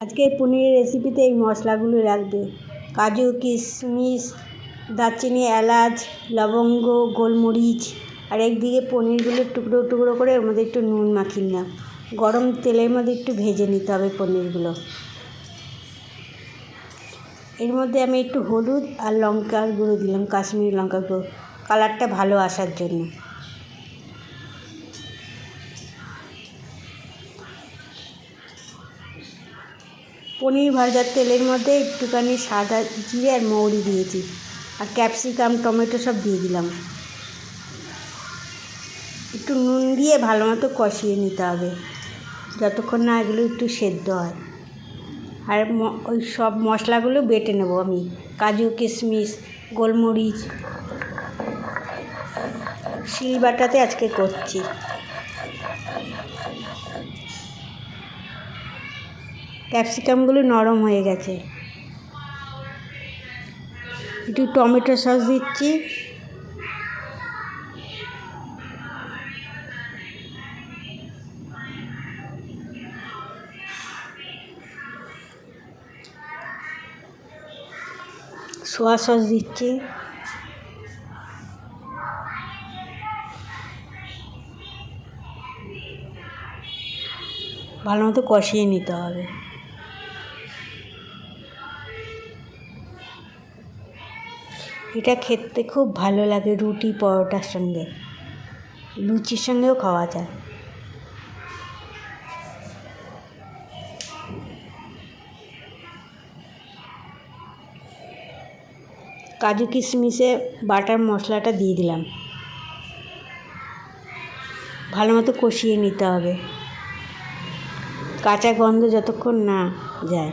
আজকে পনিরের রেসিপিতে এই মশলাগুলো লাগবে: কাজু, কিশমিশ, দারচিনি, এলাচ, লবঙ্গ, গোলমরিচ। আর একদিকে পনিরগুলো টুকরো টুকরো করে ওর মধ্যে একটু নুন মাখিয়ে নিলাম। গরম তেলের মধ্যে একটু ভেজে নিতে হবে পনিরগুলো। এর মধ্যে আমি একটু হলুদ আর লঙ্কার গুঁড়ো দিলাম, কাশ্মীরি লঙ্কার গুঁড়ো, কালারটা ভালো আসার জন্য। পনির ভাজার তেলের মধ্যে একটুখানি সাদা জিরে আর মৌরি দিয়েছি, আর ক্যাপসিকাম, টমেটো সব দিয়ে দিলাম। একটু নুন দিয়ে ভালো মতো কষিয়ে নিতে হবে যতক্ষণ না এগুলো একটু সেদ্ধ হয়। আর ওই সব মশলাগুলো বেটে নেব আমি: কাজু, কিশমিশ, গোলমরিচ। শিলবাটাতে আজকে করছি। ক্যাপসিকামগুলো নরম হয়ে গেছে। একটু টমেটো সস দিচ্ছি। সোয়া সস দিচ্ছি। ভালো মতো কষিয়ে নিতে হবে। এটা খেতে খুব ভালো লাগে রুটি, পরোটার সঙ্গে, লুচির সঙ্গেও খাওয়া যায়। কাজু কিশমিশে বাটার মশলাটা দিয়ে দিলাম। ভালো মতো কষিয়ে নিতে হবে কাঁচা গন্ধ যতক্ষণ না যায়।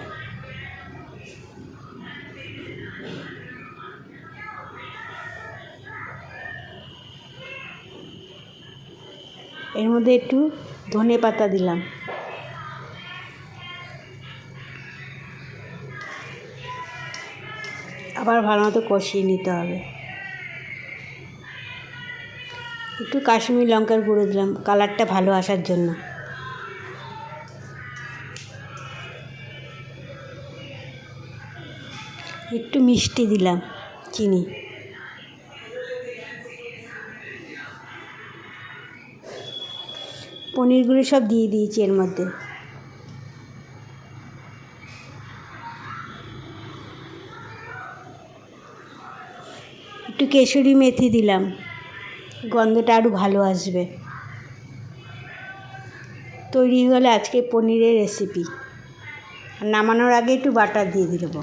এর মধ্যে একটু ধনে পাতা দিলাম। আবার ভালো মতো কষিয়ে নিতে হবে। একটু কাশ্মীরি লঙ্কার গুঁড়ো দিলাম কালারটা ভালো আসার জন্য। একটু মিষ্টি দিলাম, চিনি। পনিরগুলো সব দিয়ে দিয়েছি এর মধ্যে। একটু কেশরি মেথি দিলাম, গন্ধটা আরও ভালো আসবে। তৈরি হলে আজকে পনিরের রেসিপি। নামানোর আগে একটু বাটার দিয়ে দেবো।